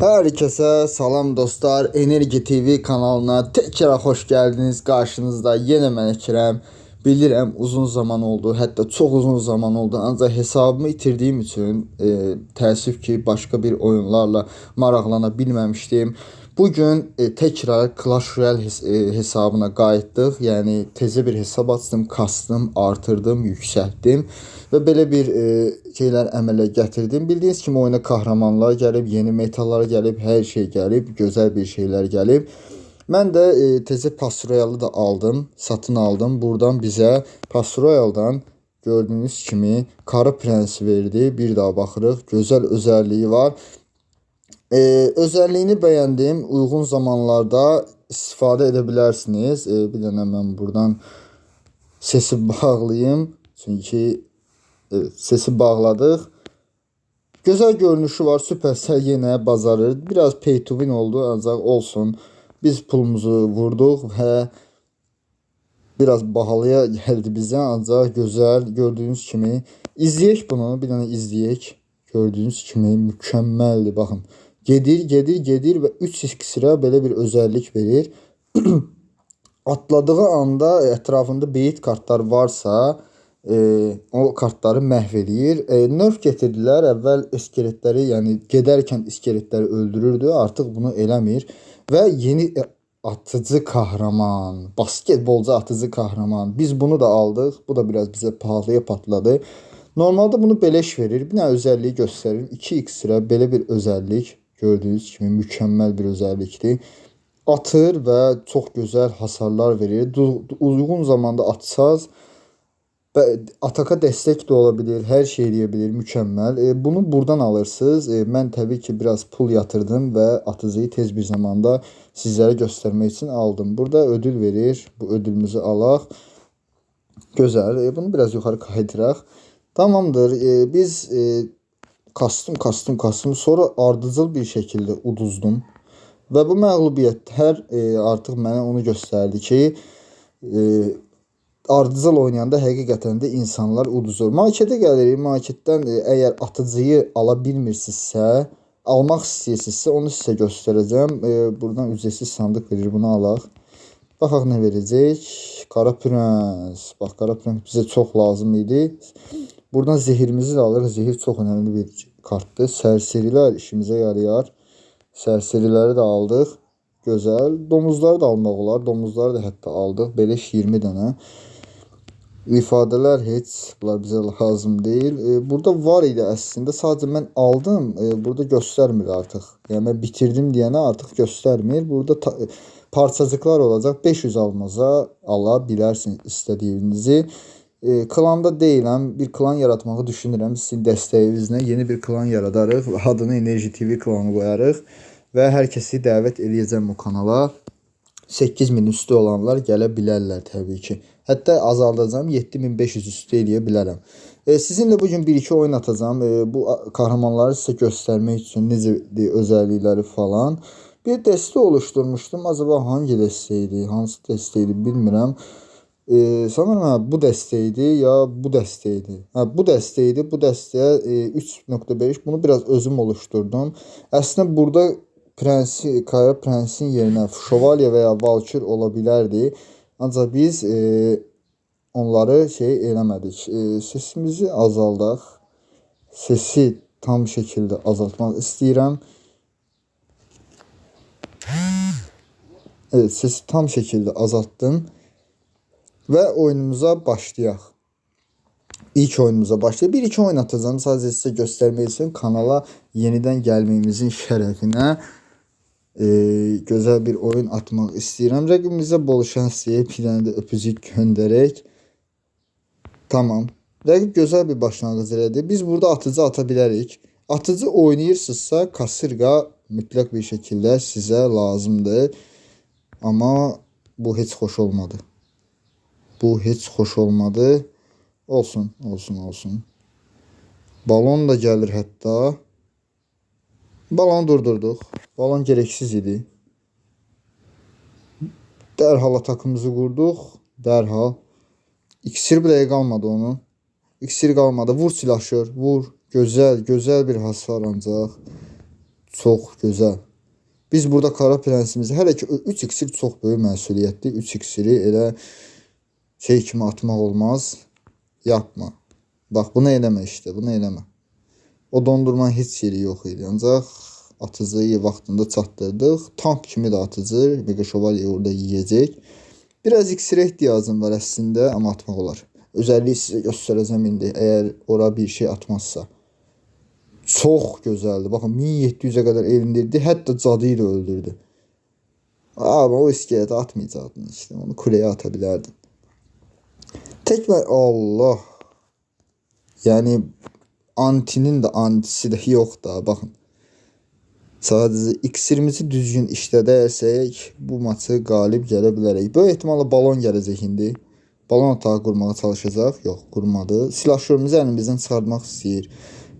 Herkese salam dostlar. Enerji TV kanalına tekrar hoş geldiniz. Karşınızda yine mən Ekrem. Bilirəm uzun zaman oldu, hətta çox uzun zaman oldu. Ancaq hesabımı itirdiyim üçün təəssüf ki, başqa bir oyunlarla maraqlana bilməmişdim. Bugün tekrar Clash Royale hesabına qayıtdıq. Yəni təzə bir hesab açdım, kastım, artırdım, yüksəltdim və belə bir şeylər əmələ gətirdim. Bildiyiniz kimi oyuna kahramanlar gəlib, yeni metalar gəlib, hər şey gəlib, gözəl bir şeylər gəlib. Mən də təzə Clash Royale-ı da aldım, satın aldım. Buradan bizə Clash Royale-dan gördüyünüz kimi Karı Prensi verdi. Bir daha baxırıq. Gözəl özəlliyi var. Özəlliyini bəyəndim. Uyğun zamanlarda istifadə edə bilərsiniz. Bir dənə mən buradan sesi bağlayayım. Çünki sesi bağladıq. Gözəl görünüşü var. Supercell yenə bazarır. Biraz pay to win oldu, ancaq olsun. Biz pulumuzu vurduq və biraz bahalıya gəldi bizə, ancaq gözəl gördüyünüz kimi. İzləyək bunu, bir dənə izləyək. Gördüyünüz kimi mükəmməldir, baxın. Gedir və 3 iksirə belə bir özəllik verir. Atladığı anda ətrafında beyit kartlar varsa, o kartları məhv edir. Nerf getirdilər. Əvvəl iskeletləri, yəni gedərkən iskeletləri öldürürdü. Artıq bunu eləmir. Və yeni atıcı kahraman, basketbolcu atıcı kahraman. Biz bunu da aldıq. Bu da biraz bizə pahalıya patladı. Normalde bunu beleş verir. Bir dənə özəlliyi göstərir. 2 iksirə belə bir özəllik. Gördüyünüz kimi mükəmməl bir özəllikdir. Atır və çox gözəl hasarlar verir. Uyğun zamanda atsaz ataka destek de olabilir, her şey diyebilir, mükemmel. Bunu buradan alırsınız. Ben tabii ki biraz pul yatırdım ve atıcıyı tez bir zamanda sizlere göstermek için aldım. Burada ödül verir. Bu ödülümüzü alaq. Güzel. Bunu biraz yukarı kaydıraq. Tamamdır. Biz kastım. Sonra ardıcıl bir şekilde uduzdum. Ve bu məğlubiyyətlər artıq mənə onu göstərdi ki, ardıcıl oynayanda həqiqətən də insanlar uduzur. Marketə gəlirik. Marketdən əgər atıcıyı ala bilmirsinizsə, almaq istəyirsinizsə, onu sizə göstərəcəm. Buradan ücretsiz sandıq verir. Bunu alaq. Baxaq nə verəcək. Qara Prens. Bax, Qara Prens bizə çox lazım idi. Buradan zehirimizi də alırıq. Zehir çox önəmli bir kartdır. Sərsərilər işimizə yarayar. Sərsəriləri də aldıq. Gözəl. Domuzları da almaq olar. Domuzları da hətta aldıq. Beleş 20 dənə. İfadələr heç, bunlar bizə lazım deyil. Burada var idi əslində. Sadəcə mən aldım. Burada göstərmir artıq. Yəni mən bitirdim deyənə artıq göstərmir. Burada parçacıqlar olacaq. 500 almaza ala bilərsiniz istədiyinizi. Klanda deyiləm. Bir klan yaratmağı düşünürəm. Sizin dəstəyinizlə yeni bir klan yaradarıq. Adını Enerji TV klanı qoyarıq. Və hər kəsi dəvət edəcəm bu kanala. 8000 üstü olanlar gələ bilərlər təbii ki. Hətta azaldacağım, 7500 üstü eləyə bilərəm. Sizinlə bugün 1-2 oyun atacağım. Bu kahramanları sizə göstərmək üçün necədir özəllikləri falan. Bir dəstə oluşturmuşdum. Acaba hangi dəstəydi, hansı dəstəydi bilmirəm. Sanırım bu dəstəydi ya bu dəstəydi. Bu dəstəydi. Bu dəstəyə 3.5. Bunu biraz özüm oluşturdum. Əslində burada Kara Prensin yerinə Şövalye veya Valkür ola bilərdi. Ancaq biz onları eləmədik. Sesimizi azaldaq. Sesi tam şəkildə azaltmaq istəyirəm. Evet, sesi tam şəkildə azaltdım. Və oyunumuza başlayaq. İlk oyunumuza başlayaq. 1-2 oyun atacağım. Sadəcə sizə göstərmək üçün kanala yenidən gəlməyimizin şərəfinə gözəl bir oyun atmaq istəyirəm. Rəqibimizə bol şans deyib, bir dənə də öpücük göndərək. Tamam. Rəqib gözəl bir başlanğıc elədi. Biz burada atıcı ata bilərik. Atıcı oynayırsınızsa kasırğa mütləq bir şəkildə sizə lazımdır. Amma bu heç xoş olmadı. Bu heç xoş olmadı. Olsun. Balon da gəlir hətta. Balonu durdurduq. Balon gereksiz idi. Dərhal atakımızı qurduq. Dərhal. İksir bile qalmadı onun. İksir qalmadı. Vur silahşör. Vur. Gözəl bir hasar ancaq. Çox gözəl. Biz burada Qara Prensimizi hələ ki 3 iksir çox böyük məsuliyyətli. 3 iksiri elə şey kimi atmaq olmaz. Yapma. Bax bunu eləmə işte, bunu eləmə. O dondurmanın heç yeri yox idi. Ancaq atıcıyı vaxtında çatdırdıq. Tank kimi də atıcı. Mega Şövalye orada yiyəcək. Biraz iksirə ehtiyacım var əslində, amma atmaq olar. Özəlliyi sizə göstərəcəm indi, əgər ora bir şey atmazsa. Çox gözəldir. Baxın 1700-ə qədər elindirdi. Hətta cadıyı da öldürdü. Amma o iskeleti atmayacaqdın işte. Onu kuleye ata bilərdin. Tekrar Allah. Yani antinin de antisi de yok da. Bakın. Sadece iksirimizi düzgün işlədərsək bu maçı qalib gələ bilərik. Böyük ehtimalla balon gələcək indi. Balon otağı qurmağa çalışacaq. Yox, qurmadı. Silahşörümüzü əlimizdən çıxartmaq istəyir.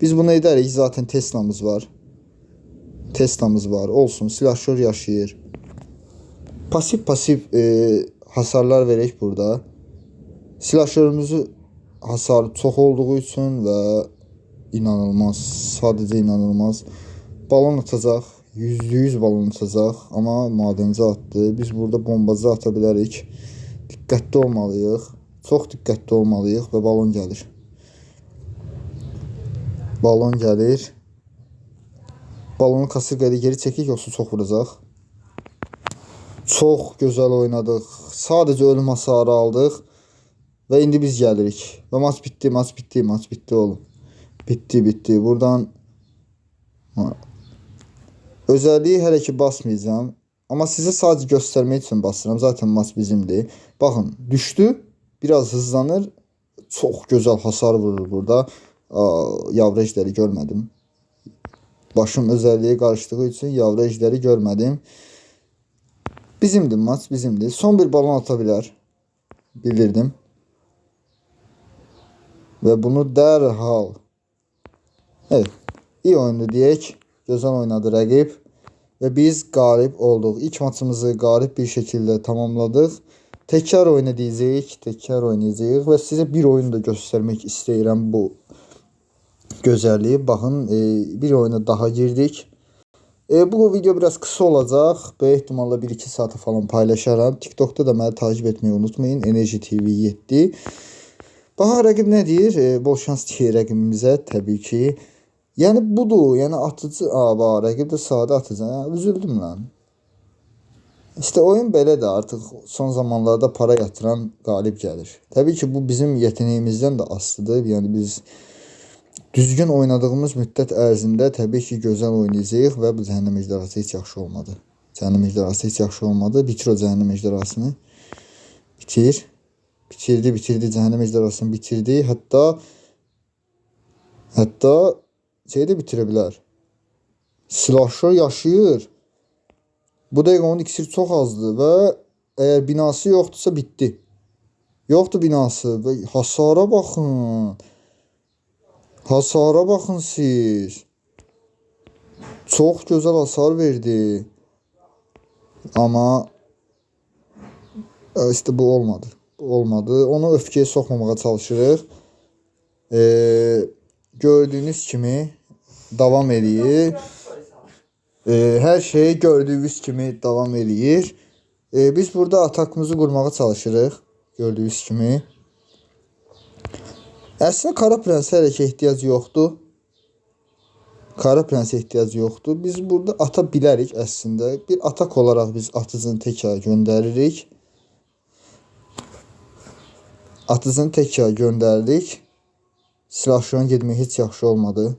Biz bunu edərik. Zaten Tesla'mız var. Tesla'mız var. Olsun. Silahşör yaşayır. Pasif hasarlar verək burada. Silahşörümüzü hasarı çox olduğu üçün və inanılmaz. Sadəcə inanılmaz. Balon atacaq. %100 balon atacaq. Amma madenci atdı. Biz burada bombacı ata bilərik. Diqqətli olmalıyıq. Çox diqqətli olmalıyıq və balon gəlir. Balon gəlir. Balonu kasırqayla geri çəkik, yoxsa çox vuracaq. Çox gözəl oynadıq. Sadəcə ölüm hasarı aldıq. Və indi biz gəlirik. Və maç bitdi, maç bitdi, maç bitdi oğlum. Bitdi. Buradan özəlliyi hələ ki basmayacağım. Amma sizə sadəcə göstərmək üçün basıram. Zaten maç bizimdir. Baxın, düşdü. Biraz hızlanır. Çox gözəl hasar vurur burada. Yavru ejderi görmədim. Başım özəlliyə qarışdığı üçün yavru ejderi görmədim. Bizimdir maç, bizimdir. Son bir balon ata bilər. Bildirdim. Və bunu dərhal. Evet. İyi oyundu deyək. Gözəl oynadı rəqib. Və biz qalib olduq. İlk maçımızı qalib bir şəkildə tamamladıq. Təkrar oynayacağıq və sizə bir oyun da göstərmək istəyirəm bu gözəlliyi. Baxın, bir oyuna daha girdik. Bu video biraz kısa olacaq. Böyük ehtimalla 1-2 saata falan paylaşaram. TikTok'da da məni takip etmeyi unutmayın. Enerji TV 7. Bax, rəqib nə deyir? Bol şans deyir rəqibimizə təbii ki. Yəni budur. Yəni atıcı, rəqib də sadə atıcı. Üzüldüm lan. İşte oyun belə də artıq son zamanlarda para yatıran qalib gəlir. Təbii ki bu bizim yetenəyimizdən də asılıdır. Yəni biz düzgün oynadığımız müddət ərzində təbii ki gözəl oynayacağıq və bu cəhənnəm ejderhası heç yaxşı olmadı. Cəhənnəm ejderhası heç yaxşı olmadı. Bitir o cəhənnəm ejderhasını. Bitirdi cəhənnəm ejderhasını bitirdi. Hətta şey də bitirə bilər. Silahşör yaşayır. Bu dəqiqə onun iksiri çox azdır və əgər binası yoxdursa bitdi. Yoxdur binası və hasara baxın. Hasara baxın siz. Çox gözəl hasar verdi. Amma işte bu olmadı. Onu öfkəyə soxmamağa çalışırıq. Gördüyünüz kimi davam eləyir. Hər şey gördüyünüz kimi davam eləyir. Biz burada atakımızı qurmağa çalışırıq. Gördüyünüz kimi. Əslində Qara Prensə hələ ki ehtiyac yoxdur. Biz burada ata bilərik əslində. Bir atak olaraq biz atıcını təkrar göndəririk. Silahşörün getməyi heç yaxşı olmadı.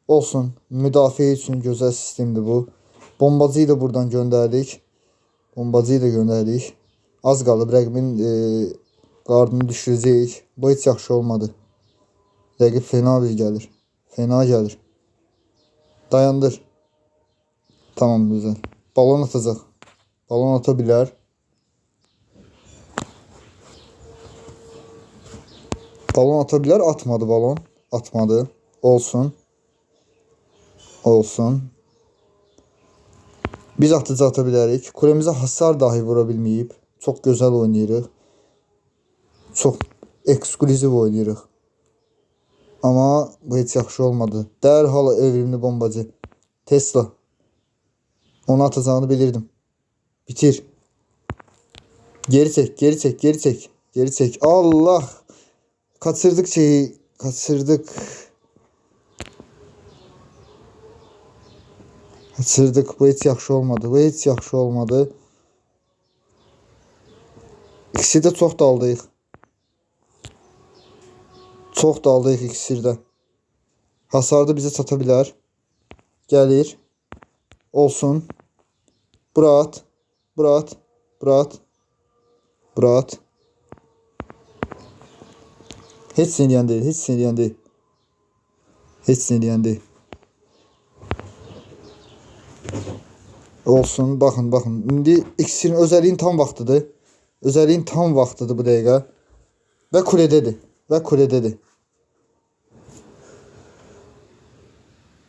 Olsun. Müdafiə üçün gözəl sistemdir bu. Bombacıyı da buradan göndərdik. Az qalıb rəqibin qardını düşürəcəyik. Bu heç yaxşı olmadı. Rəqib fena gəlir. Dayandır. Tamam, güzel. Balon atacaq. Balon ata bilər. Atmadı balon. Atmadı. Olsun. Biz atıcı ata bilərik. Kulemizə hasar dahi vura bilməyib. Çox gözəl oynayırıq. Çox ekskluziv oynayırıq. Amma bu heç yaxşı olmadı. Dərhal evrimli bombacı. Tesla. Onu atacağını bilirdim. Bitir. Geri çek, geri çek, geri çek. Geri çek. Allah. Kaçırdık şeyi. Kaçırdık. Kaçırdık. Bu hiç yaxşı olmadı. Bu hiç yaxşı olmadı. İkisi de çox daldıyıq. Çox daldıyıq ikisi də. Hasarda bizə çata bilər. Gəlir. Olsun. Bırat. Bırat. Bırat. Bırat. Heç sinirləyən deyil. Heç sinirləyən deyil. Heç sinirləyən deyil. Olsun. Baxın, baxın. İndi iksirin özəlliyin tam vaxtıdır. Özəlliyin tam vaxtıdır bu dəqiqə. Və kuledədir. Və kuledədir.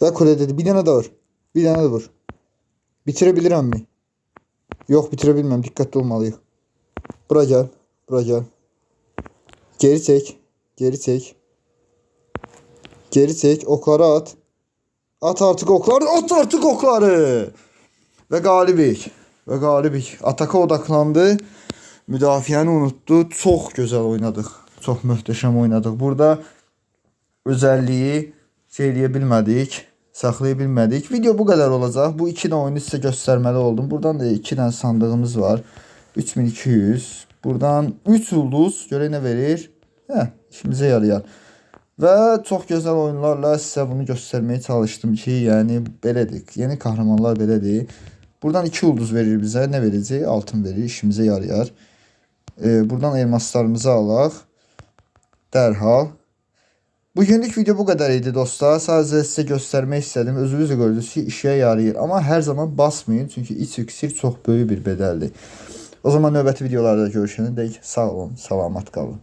Və kuledədir. Bir dənə də vur. Bir dənə də vur. Bitirə bilirəmmi? Yox, bitirə bilməm. Diqqətli olmalıyıq. Bura gəl. Bura gəl. Geri çək. Geri çək. Geri çək. Okları at. At artıq okları. At artıq okları. Və qalibik. Və qalibik. Ataka odaklandı. Müdafiəni unutdu. Çox gözəl oynadıq. Çox möhtəşəm oynadıq. Burada özəlliyi şey eləyə bilmədik. Saxlaya bilmədik. Video bu qədər olacaq. Bu 2 dənə oyunu sizə göstərməli oldum. Buradan da 2 dənə sandığımız var. 3200. Buradan 3 ulduz. Görək nə verir. İşimizə yarayar. Və çox gözəl oyunlarla sizə bunu göstərməyə çalışdım ki, yəni belədir. Yeni kahramanlar belədir. Buradan 2 ulduz verir bizə. Nə verəcək? Altın verir. İşimizə yarayar. Buradan elmaslarımızı alaq. Dərhal. Bugünlük video bu qədər idi dostlar. Sadəcə sizə göstərmək istədim. Özünüz də gördünüz ki, işə yarayır. Amma hər zaman basmayın. Çünki iç iksir çox böyük bir bədəldir. O zaman növbəti videolarda görüşənədək sağ olun, salamat qalın.